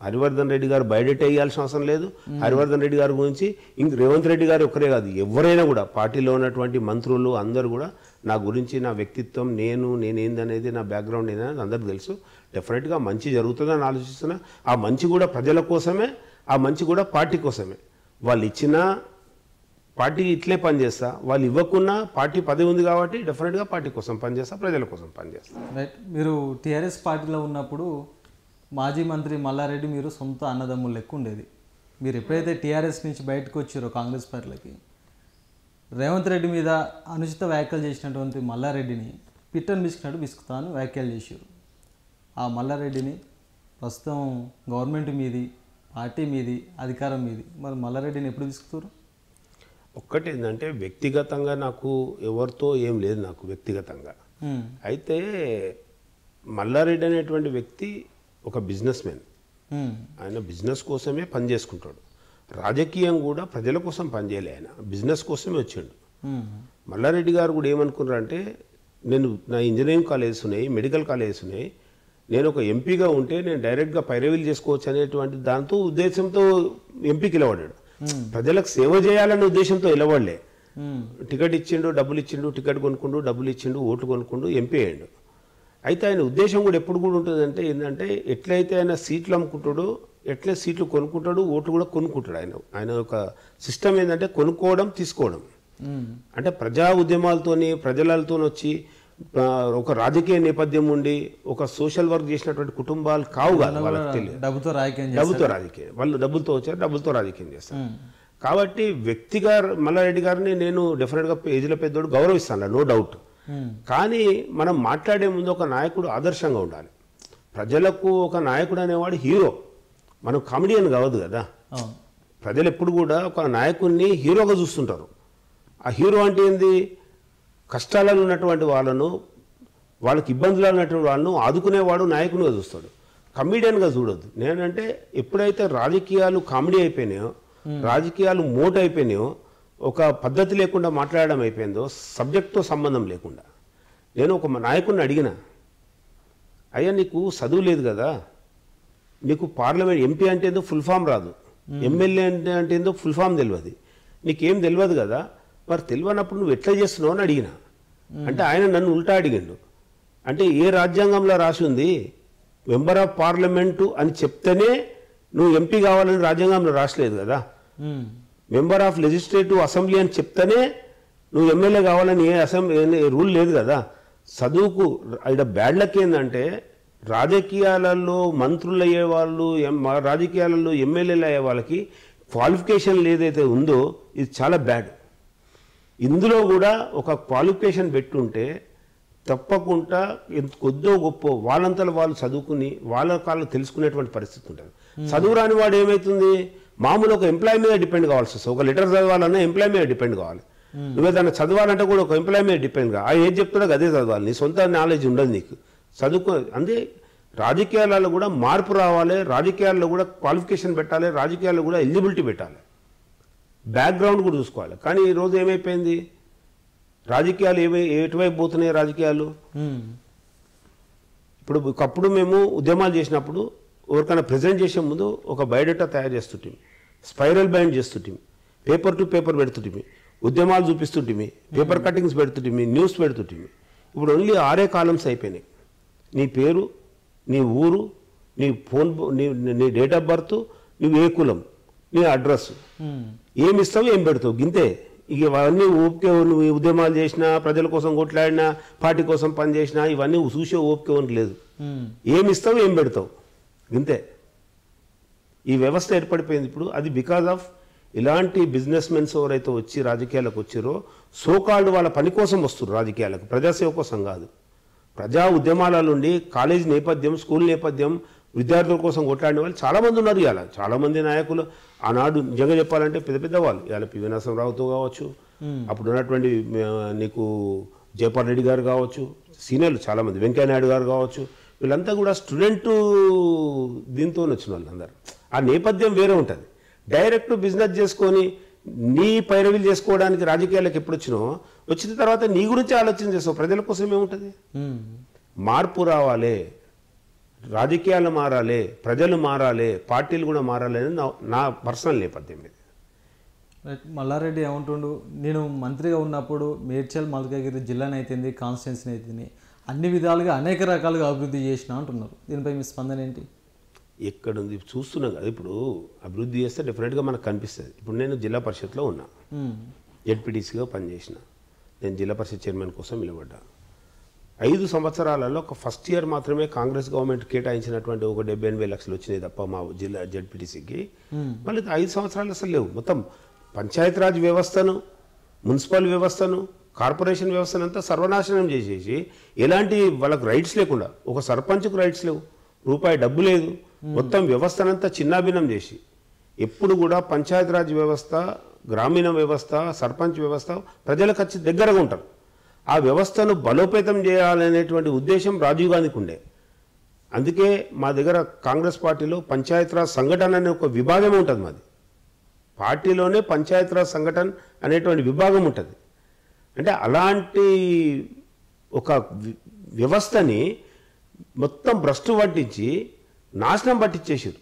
హరివర్ధన్ రెడ్డి గారు బయోడేటా వేయాల్సిన అవసరం లేదు. హరివర్ధన్ రెడ్డి గారి గురించి ఇంక రేవంత్ రెడ్డి గారు ఒక్కరే కాదు, ఎవరైనా కూడా పార్టీలో ఉన్నటువంటి మంత్రులు అందరూ కూడా నా గురించి, నా వ్యక్తిత్వం, నేనేందనేది, నా బ్యాక్గ్రౌండ్ ఏందనేది అందరికీ తెలుసు. డెఫినెట్గా మంచి జరుగుతుందని ఆలోచిస్తున్నా. ఆ మంచి కూడా ప్రజల కోసమే, ఆ మంచి కూడా పార్టీ కోసమే. వాళ్ళు ఇచ్చినా పార్టీ ఇట్లే పనిచేస్తా, వాళ్ళు ఇవ్వకున్నా పార్టీ పదవి ఉంది కాబట్టి డెఫినెట్గా పార్టీ కోసం పనిచేస్తా, ప్రజల కోసం పనిచేస్తా. రైట్. మీరు టీఆర్ఎస్ పార్టీలో ఉన్నప్పుడు మాజీ మంత్రి మల్లారెడ్డి మీరు సొంత అన్నదమ్ములు లెక్క ఉండేది. మీరు ఎప్పుడైతే టీఆర్ఎస్ నుంచి బయటకు వచ్చారో కాంగ్రెస్ పార్టీలకి, రేవంత్ రెడ్డి మీద అనుచిత వ్యాఖ్యలు చేసినటువంటి మల్లారెడ్డిని పిట్టను విసుకున్నట్టు విసుకుతాను వ్యాఖ్యలు చేశారు. ఆ మల్లారెడ్డిని ప్రస్తుతం గవర్నమెంట్ మీది, పార్టీ మీది, అధికారం మీది, మరి మల్లారెడ్డిని ఎప్పుడు విసుకుతారు? ఒక్కటి ఏంటంటే వ్యక్తిగతంగా నాకు ఎవరితో ఏం లేదు, నాకు వ్యక్తిగతంగా. అయితే మల్లారెడ్డి అనేటువంటి వ్యక్తి ఒక బిజినెస్ మ్యాన్. ఆయన బిజినెస్ కోసమే పని చేసుకుంటాడు. రాజకీయం కూడా ప్రజల కోసం పనిచేయలే, ఆయన బిజినెస్ కోసమే వచ్చాడు. మల్లారెడ్డి గారు కూడా ఏమనుకున్నారంటే, నేను నా ఇంజనీరింగ్ కాలేజెస్ ఉన్నాయి, మెడికల్ కాలేజెస్ ఉన్నాయి, నేను ఒక ఎంపీగా ఉంటే నేను డైరెక్ట్గా పైరవీలు చేసుకోవచ్చు అనేటువంటి దాంతో ఉద్దేశంతో ఎంపీకి నిలబడ్డాడు. ప్రజలకు సేవ చేయాలనే ఉద్దేశంతో నిలబడలే. టికెట్ ఇచ్చిండు, డబ్బులు ఇచ్చిండు, టికెట్ కొనుక్కుండు, డబ్బులు ఇచ్చిండు, ఓట్లు కొనుక్కుండు, ఎంపీ అయ్యాడు. అయితే ఆయన ఉద్దేశం కూడా ఎప్పుడు కూడా ఉంటుందంటే ఏంటంటే, ఎట్లయితే ఆయన సీట్లు అమ్ముకుంటాడో, ఎట్లా సీట్లు కొనుక్కుంటాడు, ఓట్లు కూడా కొనుక్కుంటాడు. ఆయన ఒక సిస్టమ్ ఏంటంటే కొనుక్కోవడం, తీసుకోవడం. అంటే ప్రజా ఉద్యమాలతోని, ప్రజలతో వచ్చి ఒక రాజకీయ నేపథ్యం ఉండి ఒక సోషల్ వర్క్ చేసినటువంటి కుటుంబాలు కావు కాదు. వాళ్ళకి తెలియదు డబ్బుతో రాజకీయం, వాళ్ళు డబ్బులతో వచ్చారు, డబ్బులతో రాజకీయం చేస్తారు. కాబట్టి వ్యక్తిగా మల్లారెడ్డి గారిని నేను డెఫినెట్గా ఏజ్లో పెద్దోడు గౌరవిస్తాను, నో డౌట్. కానీ మనం మాట్లాడే ముందు ఒక నాయకుడు ఆదర్శంగా ఉండాలి. ప్రజలకు ఒక నాయకుడు అనేవాడు హీరో, మనం కామెడియన్ కావద్దు కదా. ప్రజలు ఎప్పుడు కూడా ఒక నాయకుడిని హీరోగా చూస్తుంటారు. ఆ హీరో అంటే ఏంది? కష్టాలలో ఉన్నటువంటి వాళ్ళను, వాళ్ళకి ఇబ్బందులు ఉన్నటువంటి వాళ్ళను ఆదుకునేవాడు నాయకునిగా చూస్తాడు, కమెడియన్గా చూడొద్దు. నేనంటే ఎప్పుడైతే రాజకీయాలు కామెడీ అయిపోయినాయో, రాజకీయాలు మోటు అయిపోయినాయో, ఒక పద్ధతి లేకుండా మాట్లాడడం అయిపోయిందో, సబ్జెక్ట్తో సంబంధం లేకుండా, నేను ఒక నాయకుడిని అడిగిన, అయ్యా నీకు చదువు లేదు కదా, నీకు పార్లమెంట్ ఎంపీ అంటే ఏందో ఫుల్ ఫామ్ రాదు, ఎమ్మెల్యే అంటే ఏందో ఫుల్ ఫామ్ తెలియదు, నీకేం తెలియదు కదా, మరి తెలియనప్పుడు నువ్వు ఎట్లా చేస్తున్నావు అని అడిగిన. అంటే ఆయన నన్ను ఉల్టా అడిగిండు. అంటే ఏ రాజ్యాంగంలో రాసి ఉంది మెంబర్ ఆఫ్ పార్లమెంటు అని చెప్తేనే నువ్వు ఎంపీ కావాలని రాజ్యాంగంలో రాసలేదు కదా. మెంబర్ ఆఫ్ లెజిస్లేటివ్ అసెంబ్లీ అని చెప్తేనే నువ్వు ఎమ్మెల్యే కావాలని ఏ రూల్ లేదు కదా. చదువుకు ఇక్కడ బ్యాడ్ లక్ ఏంటంటే, రాజకీయాలలో మంత్రులు అయ్యే వాళ్ళు, రాజకీయాలలో ఎమ్మెల్యేలు అయ్యే వాళ్ళకి క్వాలిఫికేషన్ ఏదైతే ఉందో ఇది చాలా బ్యాడ్. ఇందులో కూడా ఒక క్వాలిఫికేషన్ పెట్టుంటే తప్పకుండా కొద్దో గొప్ప వాళ్ళంతలో వాళ్ళు చదువుకుని వాళ్ళ కాళ్ళు తెలుసుకునేటువంటి పరిస్థితి ఉంటుంది. చదువు రాని వాడు ఏమవుతుంది, మామూలు ఒక ఎంప్లాయ్ మీద డిపెండ్ కావాల్సి వస్తుంది. ఒక లెటర్ చదవాలన్నా ఎంప్లాయ్ మీద డిపెండ్ కావాలి. నువ్వేదన్నా చదవాలంటే కూడా ఒక ఎంప్లాయ్ మీద డిపెండ్ కావాలి. ఏది చెప్తున్నా అదే చదవాలి, నీ సొంత నాలెడ్జ్ ఉండదు నీకు. చదువుకో అందే రాజకీయాలలో కూడా మార్పు రావాలి, రాజకీయాల్లో కూడా క్వాలిఫికేషన్ పెట్టాలి, రాజకీయాల్లో కూడా ఎలిజిబిలిటీ పెట్టాలి, బ్యాక్గ్రౌండ్ కూడా చూసుకోవాలి. కానీ ఈరోజు ఏమైపోయింది, రాజకీయాలు ఎటువైపు పోతున్నాయి రాజకీయాలు. ఇప్పుడు ఒకప్పుడు మేము ఉద్యమాలు చేసినప్పుడు ఎవరికైనా ప్రజెంట్ చేసే ముందు ఒక బయోడేటా తయారు చేస్తుంటిమి, స్పైరల్ బైండ్ చేస్తుంటిమి, పేపర్ టు పేపర్ పెడుతుంటిమి, ఉద్యమాలు చూపిస్తుంటిమి, పేపర్ కటింగ్స్ పెడుతుంటిమి, న్యూస్ పెడుతుంటిమి. ఇప్పుడు ఓన్లీ 6 కాలమ్స్ అయిపోయినాయి. నీ పేరు, నీ ఊరు, నీ ఫోన్, నీ డేట్ ఆఫ్ బర్త్, నువ్వు ఏ కులం, నీ అడ్రస్, ఏమి ఇస్తావు ఏం పెడతావు, గింతే. ఇక ఇవన్నీ ఓపిక, నువ్వు ఉద్యమాలు చేసినా, ప్రజల కోసం కొట్లాడినా, పార్టీ కోసం పనిచేసినా, ఇవన్నీ చూసే ఓపిక లేదు. ఏమి ఇస్తావు ఏం పెడతావు, గింతే. ఈ వ్యవస్థ ఏర్పడిపోయింది ఇప్పుడు. అది బికాజ్ ఆఫ్ ఇలాంటి బిజినెస్ మెన్స్ ఎవరైతే వచ్చి రాజకీయాలకు వచ్చారో, సోకాల్డ్ వాళ్ళ పని కోసం వస్తారు రాజకీయాలకు, ప్రజాసేవ కోసం కాదు. ప్రజా ఉద్యమాల నుండి కాలేజ్ నేపథ్యం, స్కూల్ నేపథ్యం, విద్యార్థుల కోసం కొట్లాడిన వాళ్ళు చాలామంది ఉన్నారు. ఇవాళ చాలామంది నాయకులు ఆనాడు నిజంగా చెప్పాలంటే పెద్ద పెద్ద వాళ్ళు, ఇవాళ పివి నరసింహరావుతో కావచ్చు, అప్పుడు ఉన్నటువంటి నీకు జయపాల్ రెడ్డి గారు కావచ్చు, సీనియర్లు చాలామంది, వెంకయ్యనాయుడు గారు కావచ్చు, వీళ్ళంతా కూడా స్టూడెంట్ దీంతో వచ్చిన వాళ్ళు అందరు. ఆ నేపథ్యం వేరే ఉంటుంది. డైరెక్ట్ బిజినెస్ చేసుకొని నీ పైరవీలు చేసుకోవడానికి రాజకీయాలకు ఎప్పుడు వచ్చిన తర్వాత నీ గురించి ఆలోచన చేస్తావు, ప్రజల కోసం ఏముంటుంది. మార్పు రావాలి, రాజకీయాలు మారాలి, ప్రజలు మారాలి, పార్టీలు కూడా మారాలి అని నా పర్సనల్ నేపథ్యం ఇది. మల్లారెడ్డి ఏమంటుండు, నేను మంత్రిగా ఉన్నప్పుడు మేడ్చల్ మల్కాగిరి జిల్లానైతుంది, కాన్స్టిట్యున్సీని అయితేనే అన్ని విధాలుగా అనేక రకాలుగా అభివృద్ధి చేసినా అంటున్నారు. దీనిపై మీ స్పందన ఏంటి? ఎక్కడుంది చూస్తున్నాం కదా. ఇప్పుడు అభివృద్ధి చేస్తే డెఫినెట్గా మనకు కనిపిస్తుంది. ఇప్పుడు నేను జిల్లా పరిషత్లో ఉన్నా, జెడ్పీటీసీగా పనిచేసిన, నేను జిల్లా పరిషత్ చైర్మన్ కోసం నిలబడ్డా. 5 సంవత్సరాలలో ఒక ఫస్ట్ ఇయర్ మాత్రమే కాంగ్రెస్ గవర్నమెంట్ కేటాయించినటువంటి ఒక 78,000 లక్షలు వచ్చినాయి తప్ప మా జిల్లా జెడ్పీటీసీకి. మళ్ళీ 5 సంవత్సరాలు అసలు లేవు. మొత్తం పంచాయతీరాజ్ వ్యవస్థను, మున్సిపల్ వ్యవస్థను, కార్పొరేషన్ వ్యవస్థను అంతా సర్వనాశనం చేసేసి, ఎలాంటి వాళ్ళకు రైట్స్ లేకుండా, ఒక సర్పంచ్కు రైట్స్ లేవు, రూపాయి డబ్బు లేదు, మొత్తం వ్యవస్థనంతా చిన్నాభిన్నం చేసి, ఎప్పుడు కూడా పంచాయతీరాజ్ వ్యవస్థ, గ్రామీణ వ్యవస్థ, సర్పంచ్ వ్యవస్థ ప్రజలకు వచ్చి దగ్గరగా ఉంటారు. ఆ వ్యవస్థను బలోపేతం చేయాలనేటువంటి ఉద్దేశం రాజీవ్ గాంధీకి ఉండే. అందుకే మా దగ్గర కాంగ్రెస్ పార్టీలో పంచాయతీరాజ్ సంఘటన అనే ఒక విభాగం ఉంటుంది. మాది పార్టీలోనే పంచాయతీరాజ్ సంఘటన అనేటువంటి విభాగం ఉంటుంది. అంటే అలాంటి ఒక వ్యవస్థని మొత్తం భ్రష్టు పట్టించి నాశనం పట్టించేసారు.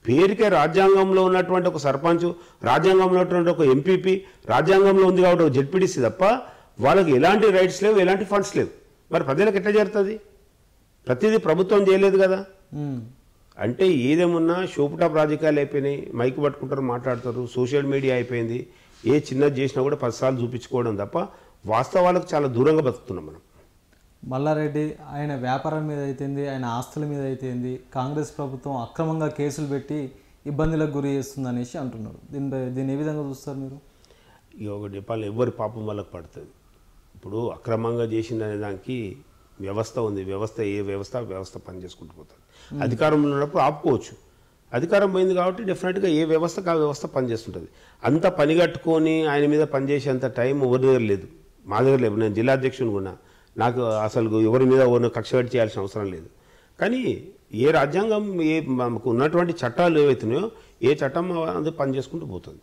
పేరుకే రాజ్యాంగంలో ఉన్నటువంటి ఒక సర్పంచ్, రాజ్యాంగంలో ఉన్నటువంటి ఒక ఎంపీపీ, రాజ్యాంగంలో ఉంది కాబట్టి ఒక జెడ్పీటీసీ తప్ప వాళ్ళకి ఎలాంటి రైట్స్ లేవు, ఎలాంటి ఫండ్స్ లేవు. మరి ప్రజలకు ఎట్లా చేరుతుంది? ప్రతిదీ ప్రభుత్వం చేయలేదు కదా. అంటే ఏదేమున్నా షోపుటాప్ రాజకీయాలు అయిపోయినాయి, మైక్ పట్టుకుంటారు, మాట్లాడతారు, సోషల్ మీడియా అయిపోయింది. ఏ చిన్నది చేసినా కూడా 10 సార్లు చూపించుకోవడం తప్ప వాస్తవాలకు చాలా దూరంగా బతుకుతున్నాం మనం. మల్లారెడ్డి ఆయన వ్యాపారం మీద అయితేంది, ఆయన ఆస్తుల మీద అయితేంది, కాంగ్రెస్ ప్రభుత్వం అక్రమంగా కేసులు పెట్టి ఇబ్బందులకు గురి చేస్తుంది అనేసి అంటున్నారు. దీన్ని ఏ విధంగా చూస్తారు మీరు? ఇక ఒకటి చెప్పాలి, ఎవరి పాపం వాళ్ళకి పడుతుంది. ఇప్పుడు అక్రమంగా చేసిందనే దానికి వ్యవస్థ ఉంది. వ్యవస్థ ఏ వ్యవస్థ పనిచేసుకుంటూ పోతుంది. అధికారంలో ఉన్నప్పుడు ఆపుకోవచ్చు. అధికారం పోయింది కాబట్టి డెఫినెట్గా ఏ వ్యవస్థకు ఆ వ్యవస్థ పనిచేస్తుంటుంది. అంత పని కట్టుకొని ఆయన మీద పనిచేసేంత టైం ఎవరి దగ్గర లేదు, మా దగ్గర లేదు. నేను జిల్లా అధ్యక్షుని కూడా, నాకు అసలు ఎవరి మీద కక్ష కట్టి చేయాల్సిన అవసరం లేదు. కానీ ఏ రాజ్యాంగం, మాకు ఉన్నటువంటి చట్టాలు ఏవైతున్నాయో ఏ చట్టం అది పనిచేసుకుంటూ పోతుంది.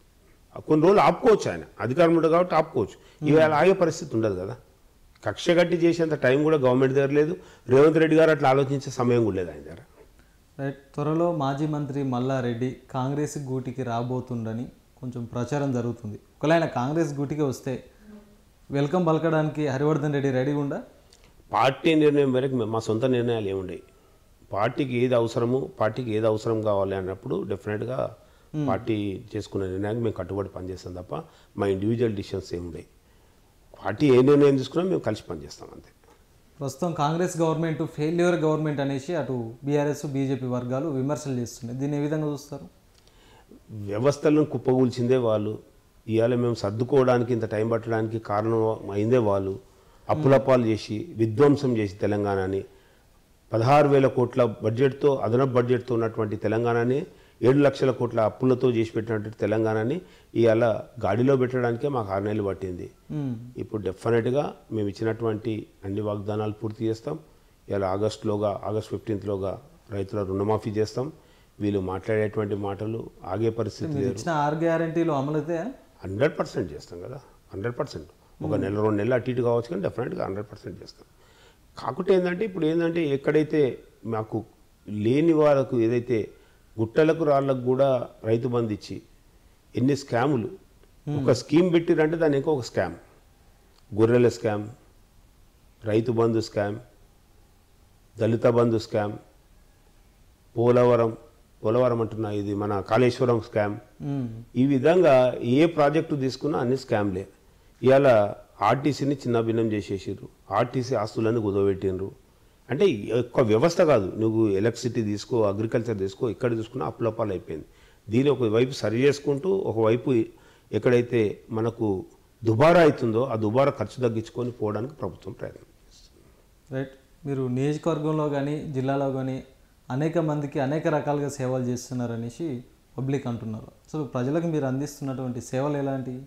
కొన్ని రోజులు ఆపుకోవచ్చు, ఆయన అధికారం ఉండదు కాబట్టి ఆపుకోవచ్చు. ఇవాళ ఆగే పరిస్థితి ఉండదు కదా. కక్ష కట్టి చేసేంత టైం కూడా గవర్నమెంట్ దగ్గర లేదు. రేవంత్ రెడ్డి గారు అట్లా ఆలోచించే సమయం కూడా లేదు ఆయన దగ్గర. రైట్. త్వరలో మాజీ మంత్రి మల్లారెడ్డి కాంగ్రెస్ గూటికి రాబోతుండని కొంచెం ప్రచారం జరుగుతుంది. ఒకవేళ ఆయన కాంగ్రెస్ గూటికి వస్తే వెల్కమ్ పలకడానికి హరివర్ధన్ రెడ్డి రెడీగా ఉందా? పార్టీ నిర్ణయం వరకు మా సొంత నిర్ణయాలు ఏముండవు. పార్టీకి ఏది అవసరం కావాలి అన్నప్పుడు డెఫినెట్గా పార్టీ చేసుకునే నిర్ణయానికి మేము కట్టుబడి పనిచేస్తాం తప్ప మా ఇండివిజువల్ డిసిషన్స్ ఏముండవు. పార్టీ ఏ నిర్ణయం తీసుకున్నా మేము కలిసి పనిచేస్తాం అంతే. ప్రస్తుతం కాంగ్రెస్ గవర్నమెంట్ ఫెయిల్యూర్ గవర్నమెంట్ అనేసి అటు బీఆర్ఎస్ బీజేపీ వర్గాలు విమర్శలు చేస్తున్నాయి. దీన్ని ఏ విధంగా చూస్తారు? వ్యవస్థలను కుప్పగూల్చిందే వాళ్ళు. ఇవాళ మేము సర్దుకోవడానికి ఇంత టైం పట్టడానికి కారణం అయిందే వాళ్ళు. అప్పులపాలు చేసి విధ్వంసం చేసి తెలంగాణని 16,000 కోట్ల బడ్జెట్తో అదనపు బడ్జెట్తో ఉన్నటువంటి తెలంగాణని 7 లక్షల కోట్ల అప్పులతో చేసి పెట్టినటువంటి తెలంగాణని ఇవాళ గాడిలో పెట్టడానికే మాకు 6 నెలలు పట్టింది. ఇప్పుడు డెఫినెట్గా మేము ఇచ్చినటువంటి అన్ని వాగ్దానాలు పూర్తి చేస్తాం. ఇవాళ ఆగస్ట్ 15లోగా రైతుల రుణమాఫీ చేస్తాం. వీళ్ళు మాట్లాడేటువంటి మాటలు ఆగే పరిస్థితి లేదు. ఇచ్చిన 6 గ్యారెంటీలు అమలైతే 100% చేస్తాం కదా, 100%. ఒక నెల 2 నెలలు అటు ఇటు కావచ్చు కానీ డెఫినెట్గా 100% చేస్తాం. కాకుంటే ఏంటంటే ఎక్కడైతే మాకు లేని వాళ్ళకు ఏదైతే గుట్టలకు రాళ్ళకు కూడా రైతు బంధు ఇచ్చి ఎన్ని స్కాములు ఒక స్కీమ్ పెట్టిరంటే దాని ఇంకా ఒక స్కామ్, గొర్రెల స్కామ్, రైతు బంధు స్కామ్, దళిత బంధు స్కామ్, పోలవరం అంటున్నా ఇది మన కాళేశ్వరం స్కామ్. ఈ విధంగా ఏ ప్రాజెక్టు తీసుకున్నా అన్ని స్కామ్లే. ఇవాళ ఆర్టీసీని చిన్నభిన్నం చేసేసారు, ఆర్టీసీ ఆస్తులను కుదవబెట్టిండ్రు. అంటే ఒక్క వ్యవస్థ కాదు, నువ్వు ఎలక్ట్రిసిటీ తీసుకో, అగ్రికల్చర్ తీసుకో, ఇక్కడ చూసుకున్నా అప్పులపాలు అయిపోయింది. దీని ఒకవైపు సరి చేసుకుంటూ ఒకవైపు ఎక్కడైతే మనకు దుబారా అవుతుందో ఆ దుబారా ఖర్చు తగ్గించుకొని పోవడానికి ప్రభుత్వం ప్రయత్నం చేస్తుంది. రైట్. మీరు నియోజకవర్గంలో కానీ జిల్లాలో కానీ అనేక మందికి అనేక రకాలుగా సేవలు చేస్తున్నారనేసి పబ్లిక్ అంటున్నారు. అసలు ప్రజలకు మీరు అందిస్తున్నటువంటి సేవలు ఎలాంటివి?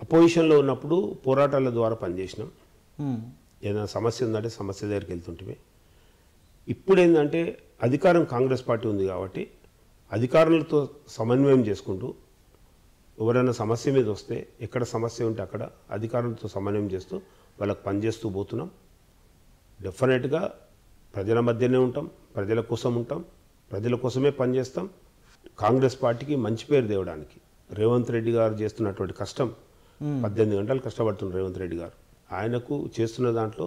అపోజిషన్లో ఉన్నప్పుడు పోరాటాల ద్వారా పనిచేసినాం. ఏదైనా సమస్య ఉందంటే సమస్య దగ్గరికి వెళ్తుంటే. ఇప్పుడు ఏంటంటే అధికారం కాంగ్రెస్ పార్టీ ఉంది కాబట్టి అధికారులతో సమన్వయం చేసుకుంటూ ఎవరైనా సమస్య మీద వస్తే ఎక్కడ సమస్య ఉంటే అక్కడ అధికారులతో సమన్వయం చేస్తూ వాళ్ళకి పనిచేస్తూ పోతున్నాం. డెఫినెట్గా ప్రజల మధ్యనే ఉంటాం, ప్రజల కోసం ఉంటాం, ప్రజల కోసమే పనిచేస్తాం. కాంగ్రెస్ పార్టీకి మంచి పేరు తేవడానికి రేవంత్ రెడ్డి గారు చేస్తున్నటువంటి కష్టం, 18 గంటలు కష్టపడుతున్నారు రేవంత్ రెడ్డి గారు. ఆయనకు చేస్తున్న దాంట్లో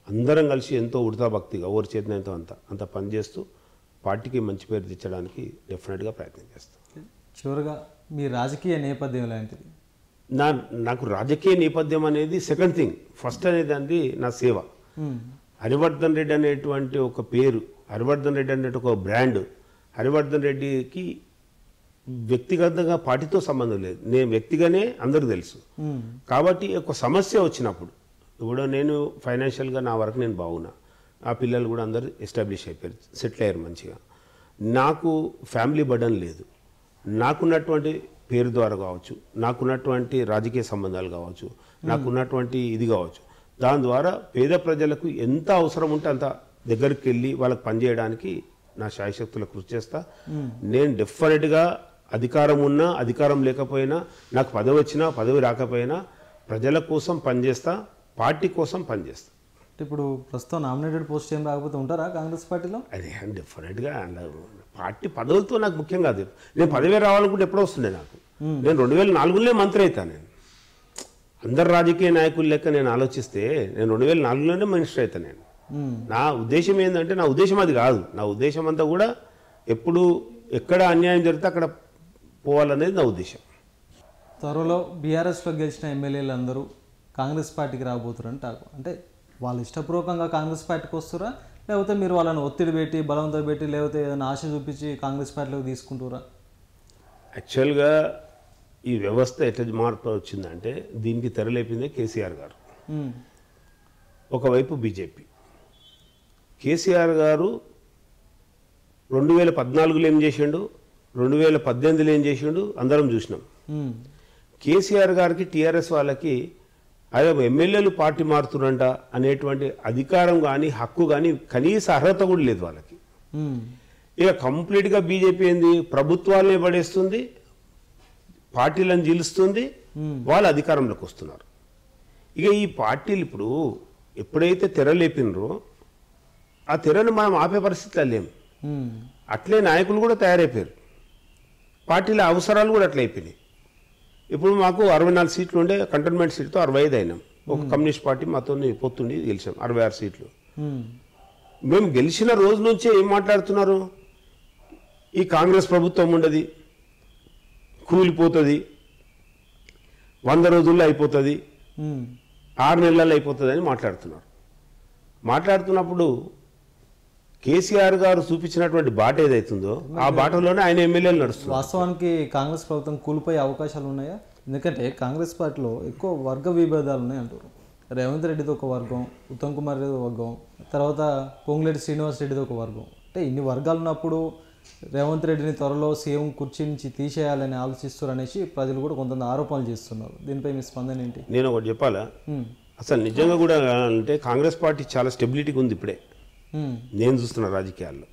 అందరం కలిసి ఎంతో ఉడతా భక్తిగా ఎవరి చేతనైతే అంత పనిచేస్తూ పార్టీకి మంచి పేరు తెచ్చడానికి డెఫినెట్గా ప్రయత్నం చేస్తాం. చివరిగా మీ రాజకీయ నేపథ్యం లాంటిది? నాకు రాజకీయ నేపథ్యం అనేది సెకండ్ థింగ్. ఫస్ట్ అనేది నా సేవ. హరివర్ధన్ రెడ్డి అనేటువంటి ఒక పేరు, హరివర్ధన్ రెడ్డి అనే ఒక బ్రాండ్, హరివర్ధన్ రెడ్డికి వ్యక్తిగతంగా పార్టీతో సంబంధం లేదు. నేను వ్యక్తిగానే అందరూ తెలుసు. కాబట్టి ఒక సమస్య వచ్చినప్పుడు ఇప్పుడు నేను ఫైనాన్షియల్గా నా వరకు నేను బాగున్నా, ఆ పిల్లలు కూడా అందరూ ఎస్టాబ్లిష్ అయిపోయారు, సెటిల్ అయ్యారు మంచిగా. నాకు ఫ్యామిలీ బర్డన్ లేదు. నాకున్నటువంటి పేరు ద్వారా కావచ్చు, నాకున్నటువంటి రాజకీయ సంబంధాలు కావచ్చు, నాకున్నటువంటి ఇది కావచ్చు, దాని ద్వారా పేద ప్రజలకు ఎంత అవసరం ఉంటే అంత దగ్గరికి వెళ్ళి వాళ్ళకి పనిచేయడానికి నా శాయశక్తుల కృషి చేస్తా. నేను డెఫినెట్గా అధికారం ఉన్నా అధికారం లేకపోయినా, నాకు పదవి వచ్చినా పదవి రాకపోయినా ప్రజల కోసం పనిచేస్తా, పార్టీ కోసం పనిచేస్తా. ఇప్పుడు ప్రస్తుతం నామినేటెడ్ పోస్ట్ ఏం రాకపోతే ఉంటారా కాంగ్రెస్ పార్టీలో? అదే డెఫినెట్గా పార్టీ పదవులతో నాకు ముఖ్యం కాదు. నేను పదవి రావాలనుకుంటే ఎప్పుడో వస్తుండే నాకు. నేను 2004లోనే మంత్రి అవుతాను. నేను అందరు రాజకీయ నాయకుల లెక్క నేను ఆలోచిస్తే నేను 2004లోనే మినిస్టర్ అవుతాను. నేను నా ఉద్దేశం ఏంటంటే, నా ఉద్దేశం అది కాదు. నా ఉద్దేశం అంతా కూడా ఎప్పుడు ఎక్కడ అన్యాయం జరిగితే అక్కడ పోవాలనేది నా ఉద్దేశం. త్వరలో బీఆర్ఎస్లో గెలిచిన ఎమ్మెల్యేలు అందరూ కాంగ్రెస్ పార్టీకి రాబోతున్నారు అంటే వాళ్ళు ఇష్టపూర్వకంగా కాంగ్రెస్ పార్టీకి వస్తారా, లేకపోతే మీరు వాళ్ళని ఒత్తిడి పెట్టి బలంతో పెట్టి లేకపోతే ఏదైనా ఆశ చూపించి కాంగ్రెస్ పార్టీలోకి తీసుకుంటారా? యాక్చువల్గా ఈ వ్యవస్థ ఎట్లా మార్పు వచ్చిందంటే దీనికి తెరలేపిందే కేసీఆర్ గారు. ఒకవైపు బీజేపీ. కేసీఆర్ గారు 2014లో ఏం చేసిండు, 2018లో ఏం చేసిండు అందరం చూసినాం. కేసీఆర్ గారికి టీఆర్ఎస్ వాళ్ళకి అదే ఎమ్మెల్యేలు పార్టీ మారుతురంట అనేటువంటి అధికారం కానీ హక్కు కానీ కనీస అర్హత కూడా లేదు వాళ్ళకి. ఇక కంప్లీట్గా బీజేపీ ఏంది, ప్రభుత్వాలనే పడేస్తుంది, పార్టీలను జీలుస్తుంది, వాళ్ళు అధికారంలోకి వస్తున్నారు. ఇక ఈ పార్టీలు ఇప్పుడు ఎప్పుడైతే తెరలేపినరో ఆ తెరను మనం ఆపే పరిస్థితిలో లేము. అట్లే నాయకులు కూడా తయారైపోయారు, పార్టీల అవసరాలు కూడా అట్లా అయిపోయినాయి. ఇప్పుడు మాకు 64 సీట్లు ఉండే, కంటోన్మెంట్ సీట్తో 65 అయినాం. ఒక కమ్యూనిస్ట్ పార్టీ మాతో పొత్తుండి గెలిచాం 66 సీట్లు. మేము గెలిచిన రోజు నుంచే ఏం మాట్లాడుతున్నారు, ఈ కాంగ్రెస్ ప్రభుత్వం ఉండదు, కూలిపోతుంది, 100 రోజుల్లో అయిపోతుంది, 6 నెలల్లో అయిపోతుంది అని మాట్లాడుతున్నారు. మాట్లాడుతున్నప్పుడు కేసీఆర్ గారు చూపించినటువంటి బాట ఏదైతుందో ఆ బాటలోనే ఆయన ఎమ్మెల్యేలు నడుస్తున్నారు. వాస్తవానికి కాంగ్రెస్ ప్రభుత్వం కూలిపోయే అవకాశాలు ఉన్నాయా? ఎందుకంటే కాంగ్రెస్ పార్టీలో ఎక్కువ వర్గ విభేదాలు ఉన్నాయి అంటారు. రేవంత్ రెడ్డిది ఒక వర్గం, ఉత్తమ్ కుమార్ రెడ్డి ఒక వర్గం, తర్వాత పొంగులేటి శ్రీనివాస్ రెడ్డిది ఒక వర్గం. అంటే ఇన్ని వర్గాలు ఉన్నప్పుడు రేవంత్ రెడ్డిని త్వరలో సీఎం కుర్చీ నుంచి తీసేయాలని ఆలోచిస్తారు అనేసి ప్రజలు కూడా కొంతమంది ఆరోపణలు చేస్తున్నారు. దీనిపై మీ స్పందన ఏంటి? నేను ఒకటి చెప్పాలా, అసలు నిజంగా కూడా అంటే కాంగ్రెస్ పార్టీ చాలా స్టెబిలిటీగా ఉంది ఇప్పుడే. నేను చూస్తున్న రాజకీయాల్లో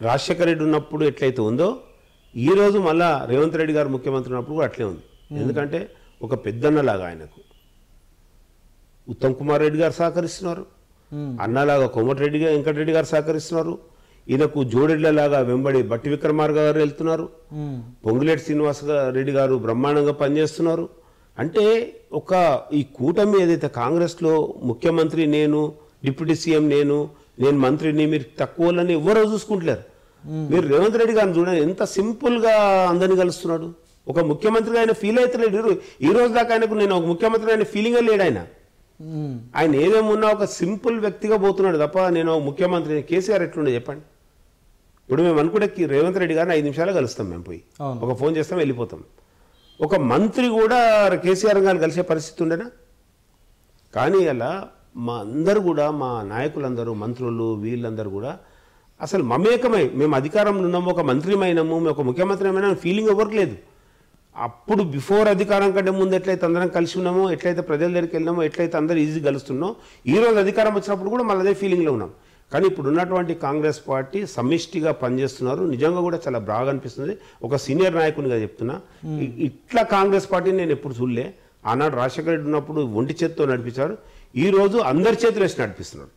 రాజశేఖర రెడ్డి ఉన్నప్పుడు ఎట్లయితే ఉందో ఈరోజు మళ్ళా రేవంత్ రెడ్డి గారు ముఖ్యమంత్రి ఉన్నప్పుడు కూడా అట్లే ఉంది. ఎందుకంటే ఒక పెద్దన్నలాగా ఆయనకు ఉత్తమ్ కుమార్ రెడ్డి గారు సహకరిస్తున్నారు, అన్నలాగా కోమటిరెడ్డి గారు వెంకటరెడ్డి గారు సహకరిస్తున్నారు, ఈయనకు జోడెడ్లలాగా వెంబడి బట్టి విక్రమార్క గారు వెళ్తున్నారు, పొంగులేటి శ్రీనివాస్ రెడ్డి గారు బ్రహ్మాండంగా పనిచేస్తున్నారు. అంటే ఒక ఈ కూటమి ఏదైతే కాంగ్రెస్లో ముఖ్యమంత్రి నేను, డిప్యూటీ సీఎం నేను మంత్రిని, మీరు తక్కువలని ఎవరో చూసుకుంటలేరు. మీరు రేవంత్ రెడ్డి గారిని చూడండి ఎంత సింపుల్గా అందరినీ కలుస్తున్నాడు. ఒక ముఖ్యమంత్రిగా ఆయన ఫీల్ అవుతలేడు. ఈ రోజు దాకా ఆయనకు నేను ఒక ముఖ్యమంత్రి ఆయన ఫీలింగే లేడు. ఆయన ఏదేమున్నా ఒక సింపుల్ వ్యక్తిగా పోతున్నాడు తప్ప నేను ముఖ్యమంత్రి. కేసీఆర్ ఎట్లుండే చెప్పండి. ఇప్పుడు మేము అనుకుంటే రేవంత్ రెడ్డి గారిని 5 నిమిషాలు కలుస్తాం, మేము పోయి ఒక ఫోన్ చేస్తాం వెళ్ళిపోతాం. ఒక మంత్రి కూడా కేసీఆర్ గారిని కలిసే పరిస్థితి ఉండేనా? కానీ అలా మా అందరూ కూడా, మా నాయకులందరూ, మంత్రులు వీళ్ళందరూ కూడా అసలు మమేకమై మేము అధికారంలో ఉన్నాము, ఒక మంత్రిమైనాము, మేము ఒక ముఖ్యమంత్రి అయినా ఫీలింగ్ ఎవరికి లేదు. అప్పుడు బిఫోర్ అధికారం కంటే ముందు ఎట్లయితే అందరం కలిసి ఉన్నామో, ఎట్లయితే ప్రజల దగ్గరికి వెళ్ళినామో, ఎట్లయితే అందరూ ఈజీ కలుస్తున్నామో, ఈరోజు అధికారం వచ్చినప్పుడు కూడా మళ్ళీ అదే ఫీలింగ్లో ఉన్నాం. కానీ ఇప్పుడు ఉన్నటువంటి కాంగ్రెస్ పార్టీ సమిష్టిగా పనిచేస్తున్నారు. నిజంగా కూడా చాలా బాగా అనిపిస్తుంది. ఒక సీనియర్ నాయకునిగా చెప్తున్నా, ఇట్లా కాంగ్రెస్ పార్టీని నేను ఎప్పుడు చూడలే. ఆనాడు రాజశేఖర రెడ్డి ఉన్నప్పుడు ఒంటి చేత్తో నడిపించారు, ఈరోజు అందరి చేతులు వేసి నడిపిస్తున్నారు.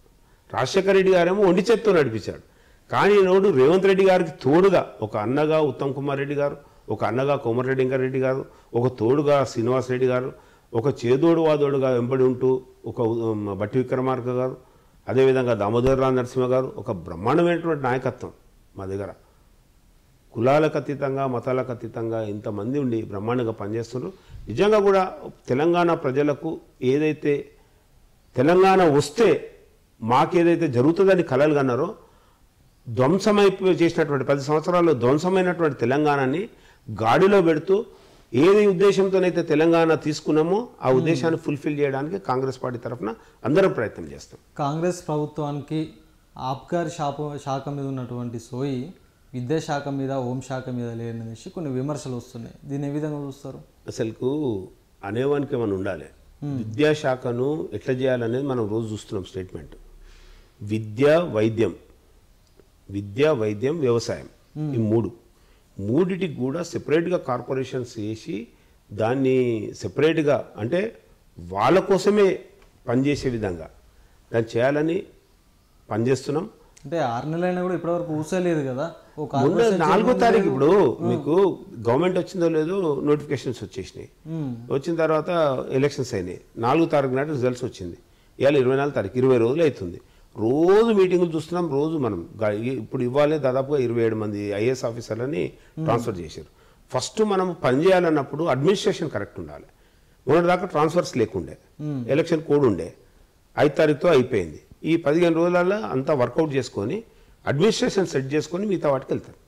రాజశేఖర రెడ్డి గారేమో ఒంటి చేత్తో నడిపించాడు. కానీ ఈరోజు రేవంత్ రెడ్డి గారికి తోడుగా ఒక అన్నగా ఉత్తమ్ కుమార్ రెడ్డి గారు, ఒక అన్నగా కోమటిరెడ్డి వెంకటరెడ్డి గారు, ఒక తోడుగా శ్రీనివాస్ రెడ్డి గారు, ఒక చేదోడు వాదోడుగా వెంబడి ఉంటూ ఒక బట్టి విక్రమార్క గారు, అదేవిధంగా దామోదర్ రావు నరసింహ గారు, ఒక బ్రహ్మాండమైనటువంటి నాయకత్వం మా దగ్గర. కులాలకు అతీతంగా, మతాలకు అతీతంగా ఇంతమంది ఉండి బ్రహ్మాండంగా పనిచేస్తున్నారు. నిజంగా కూడా తెలంగాణ ప్రజలకు ఏదైతే తెలంగాణ వస్తే మాకేదైతే జరుగుతుందని కలలు కన్నారో, ధ్వంసమైపోయి చేసినటువంటి 10 సంవత్సరాల్లో ధ్వంసమైనటువంటి తెలంగాణని గాడిలో పెడుతూ ఏది ఉద్దేశంతోనైతే తెలంగాణ తీసుకున్నామో ఆ ఉద్దేశాన్ని ఫుల్ఫిల్ చేయడానికి కాంగ్రెస్ పార్టీ తరఫున అందరం ప్రయత్నం చేస్తాం. కాంగ్రెస్ ప్రభుత్వానికి ఆబ్కారీ శాఖ మీద ఉన్నటువంటి సోయి విద్యాశాఖ మీద, హోంశాఖ మీద లేదనేసి కొన్ని విమర్శలు వస్తున్నాయి. దీన్ని ఏ విధంగా చూస్తారు? అసలుకు అనేవానికి ఏమైనా ఉండాలి. విద్యాశాఖను ఎట్లా చేయాలనేది మనం రోజు చూస్తున్నాం స్టేట్మెంట్. విద్య, వైద్యం, వ్యవసాయం, ఈ మూడిటికి కూడా సెపరేట్గా కార్పొరేషన్స్ వేసి దాన్ని సెపరేట్గా అంటే వాళ్ళ కోసమే పనిచేసే విధంగా దాన్ని చేయాలని పనిచేస్తున్నాం. అంటే 6 నెలలైనా కూడా ఇప్పటివరకు ఊసలేదు కదా. 4వ తారీఖు ఇప్పుడు మీకు గవర్నమెంట్ వచ్చిందో లేదో నోటిఫికేషన్స్ వచ్చేసినాయి. వచ్చిన తర్వాత ఎలక్షన్స్ అయినాయి. 4వ తారీఖు నాటి రిజల్ట్స్ వచ్చింది. ఇవాళ 24వ తారీఖు, 20 రోజులు అవుతుంది. రోజు మీటింగులు చూస్తున్నాం. రోజు మనం ఇప్పుడు ఇవ్వాలి దాదాపుగా 27 మంది ఐఏఎస్ ఆఫీసర్లని ట్రాన్స్ఫర్ చేశారు. ఫస్ట్ మనం పనిచేయాలన్నప్పుడు అడ్మినిస్ట్రేషన్ కరెక్ట్ ఉండాలి. మొన్నటి దాకా ట్రాన్స్ఫర్స్ లేకుండే, ఎలక్షన్ కోడ్ ఉండే, 5వ తారీఖుతో అయిపోయింది. ఈ 15 రోజులలో అంతా వర్కౌట్ చేసుకొని అడ్మినిస్ట్రేషన్ సెట్ చేసుకొని మిగతా వాటికి వెళ్తారు.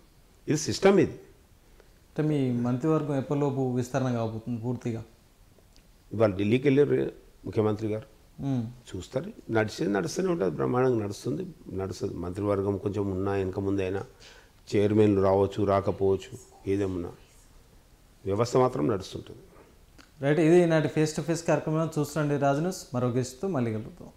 ఇది సిస్టమ్. ఇది అంటే మీ మంత్రివర్గం ఎప్పటిలోపు విస్తరణ కాబోతుంది పూర్తిగా? ఇవాళ ఢిల్లీకి వెళ్ళారు ముఖ్యమంత్రి గారు, చూస్తారు. నడుస్తూనే ఉంటుంది, బ్రహ్మాండంగా నడుస్తుంది. మంత్రివర్గం కొంచెం ఉన్నా వెనక ముందైనా చైర్మన్లు రావచ్చు రాకపోవచ్చు, ఏదేమున్నా వ్యవస్థ మాత్రం నడుస్తుంటుంది. రైట్, ఇది నాటి ఫేస్ టు ఫేస్ కార్యక్రమం చూస్తుండీ రాజు న్యూస్. మరో గెస్ట్తో మళ్ళీ కలుగుతాం.